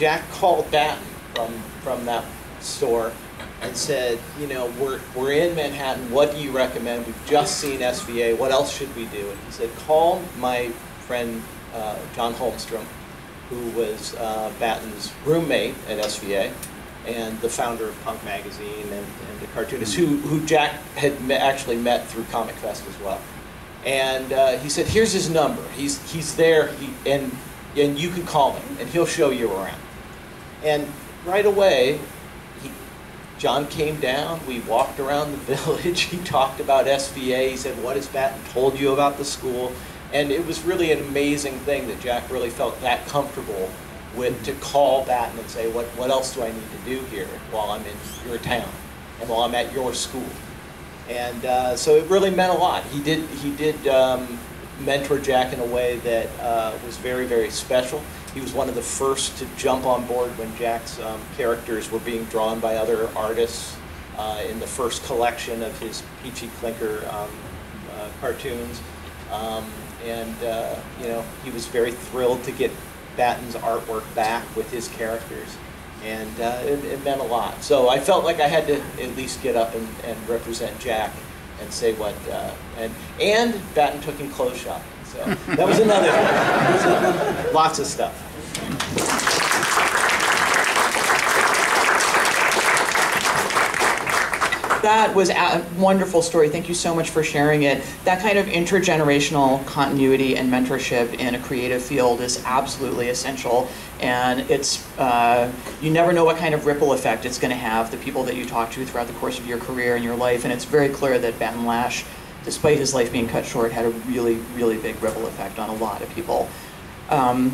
Jack called Batton from that store and said, you know, we're in Manhattan. What do you recommend? We've just seen SVA. What else should we do? And he said, call my friend John Holmstrom, who was Batton's roommate at SVA and the founder of Punk Magazine and the cartoonist who Jack had actually met through Comic Fest as well. And he said, here's his number. He's there, and you can call him, and he'll show you around. And right away, John came down, we walked around the village, he talked about SVA, he said, what has Batton told you about the school? And it was really an amazing thing that Jack really felt that comfortable with, to call Batton and say, what else do I need to do here while I'm in your town and while I'm at your school? And so it really meant a lot. He did mentor Jack in a way that was very, very special. He was one of the first to jump on board when Jack's characters were being drawn by other artists in the first collection of his Peachy Clinker cartoons. You know, he was very thrilled to get Batton's artwork back with his characters, and it meant a lot. So I felt like I had to at least get up and represent Jack and say what, and Batton took him clothes shopping. So that was another thing. So, lots of stuff. That was a wonderful story. Thank you so much for sharing it. That kind of intergenerational continuity and mentorship in a creative field is absolutely essential. And it's, you never know what kind of ripple effect it's going to have, the people that you talk to throughout the course of your career and your life. And it's very clear that Batton Lash, despite his life being cut short, had a really, really big ripple effect on a lot of people. I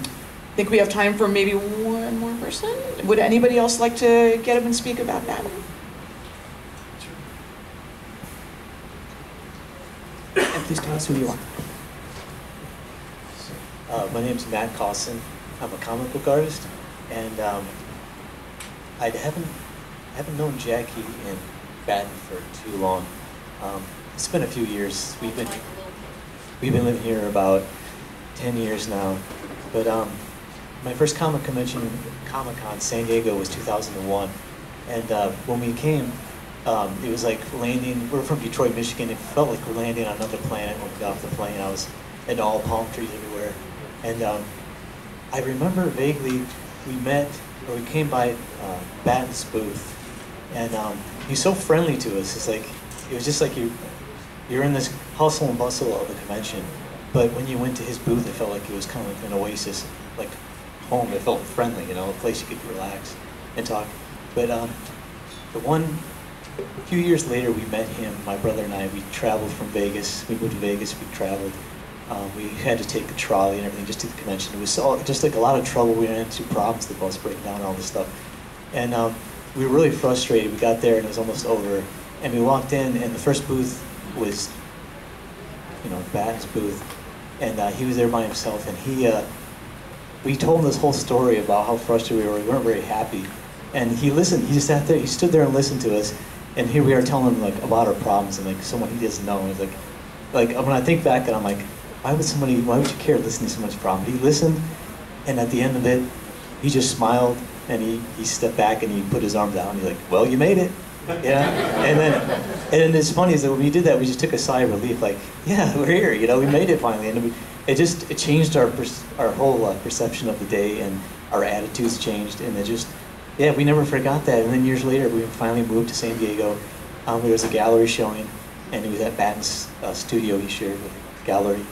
think we have time for maybe one more person. Would anybody else like to get up and speak about Batton? And please tell us who you are. My name's Matt Cosson. I'm a comic book artist, and I haven't known Jackie and Batton for too long. It's been a few years. We've been living here about 10 years now. But my first comic convention, Comic-Con San Diego, was 2001, and when we came, it was like landing. We're from Detroit, Michigan. It felt like we're landing on another planet when we got off the plane. I was, and all palm trees everywhere, and I remember vaguely we came by Batton's booth, and he's so friendly to us. It's like, it was just like you're in this hustle and bustle of the convention, but when you went to his booth, it felt like it was kind of like an oasis, like home. It felt friendly, you know, a place you could relax and talk. But a few years later, we met him, my brother and I. We traveled from Vegas. We moved to Vegas. We traveled. We had to take a trolley and everything just to the convention. It was all, just like a lot of trouble. We ran into problems, the bus breaking down, all this stuff. And we were really frustrated. We got there and it was almost over. And we walked in, and the first booth was, you know, Batton's booth. And he was there by himself. And we told him this whole story about how frustrated we were. We weren't very happy. And he listened. He just sat there. He stood there and listened to us. And here we are telling him like about our problems and like someone he doesn't know. And he's like when I think back and I'm like, why would you care listening to someone's problem? He listened, and at the end of it, he just smiled and he stepped back and he put his arms out and he's like, well, you made it. Yeah. And it's funny is that when we did that, we just took a sigh of relief, like, yeah, we're here, you know, we made it finally. And it changed our whole perception of the day, and our attitudes changed, and yeah, we never forgot that. And then years later, we finally moved to San Diego. There was a gallery showing, and it was at Batton's studio he shared with the gallery.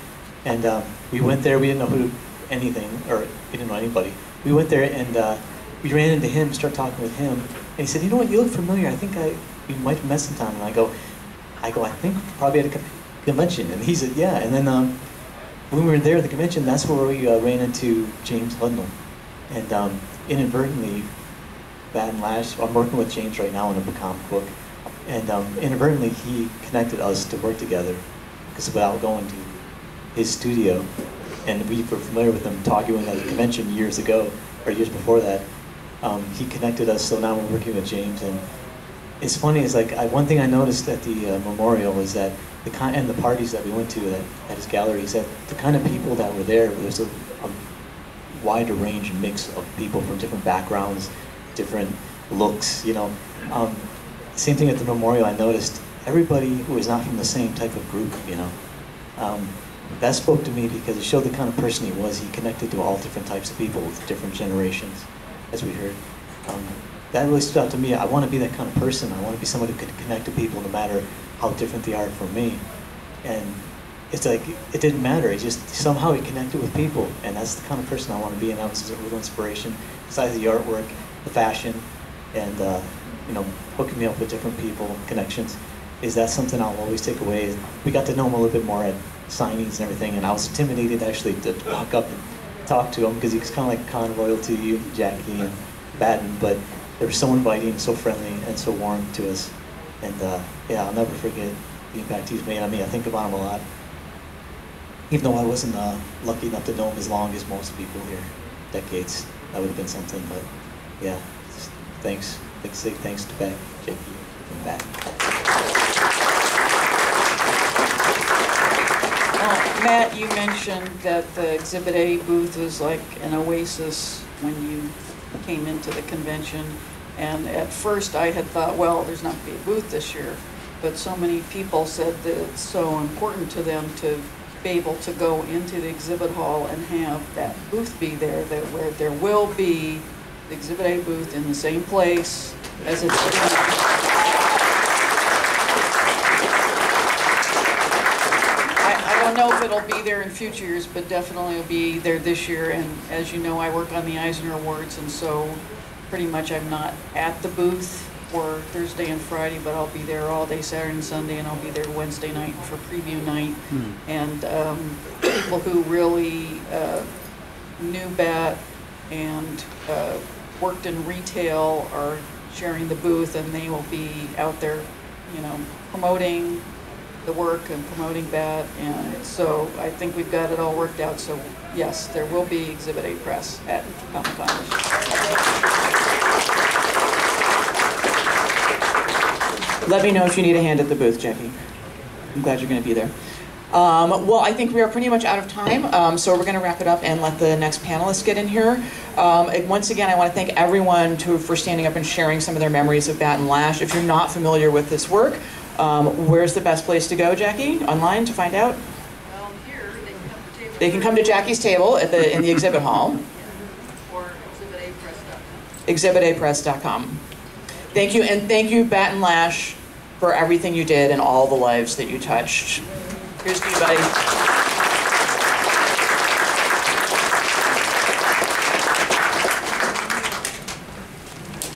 And we went there. We didn't know anything, or we didn't know anybody. We went there, and we ran into him, started talking with him. And he said, you know what, you look familiar. I think we might have met sometime. And I go, I think probably at a convention. And he said, yeah. And then when we were there at the convention, that's where we ran into James Hudnall. And inadvertently, Batton Lash, I'm working with James right now on a comic book. And inadvertently, he connected us to work together. Because without going to his studio, and we were familiar with him talking at a convention years ago, or years before that, he connected us, so now we're working with James. And it's funny, it's like, one thing I noticed at the memorial was that and the parties that we went to at his gallery, is that the kind of people that were there, wide range mix of people from different backgrounds, different looks, you know. Same thing at the memorial, I noticed everybody who was not from the same type of group, you know. That spoke to me because it showed the kind of person he was. He connected to all different types of people with different generations, as we heard. That really stood out to me. I want to be that kind of person. I want to be somebody who could connect to people no matter how different they are from me. And it's like, it didn't matter. It just, somehow he connected with people. And that's the kind of person I want to be. And that was a real inspiration. Besides the artwork, the fashion, and you know, hooking me up with different people, connections, is that something I'll always take away. We got to know him a little bit more at signings and everything, and I was intimidated actually to walk up and talk to him because he was kind of like conroyal to you, Jackie and Batton, but they were so inviting, so friendly, and so warm to us. And yeah, I'll never forget the impact he's made on me. I think about him a lot. Even though I wasn't lucky enough to know him as long as most people here, decades, that would have been something, but yeah, thanks. I'd like to say thanks to Beck, Jackie, and Batton. Matt, you mentioned that the Exhibit A booth was like an oasis when you came into the convention. And at first I had thought, well, there's not going to be a booth this year. But so many people said that it's so important to them to be able to go into the exhibit hall and have that booth be there, that where there will be the Exhibit A booth in the same place as it's been. I don't know if it'll be there in future years, but definitely it'll be there this year. And as you know, I work on the Eisner Awards, and so pretty much I'm not at the booth for Thursday and Friday, but I'll be there all day Saturday and Sunday, and I'll be there Wednesday night for preview night. And people who really knew Bat and worked in retail are sharing the booth, and they will be out there, you know, promoting the work and promoting Bat. And so I think we've got it all worked out. So yes, there will be Exhibit A press at Comic-Con. Let me know if you need a hand at the booth, Jackie. I'm glad you're going to be there. Well, I think we are pretty much out of time, so we're going to wrap it up and let the next panelists get in here. Once again, I want to thank everyone for standing up and sharing some of their memories of Batton Lash. If you're not familiar with this work, where's the best place to go, Jackie? Online to find out? Here, they can come to Jackie's table at in the exhibit hall. Or exhibitapress.com. Exhibitapress.com. Thank you, and thank you, Batton Lash, for everything you did and all the lives that you touched. Here's to you, buddy.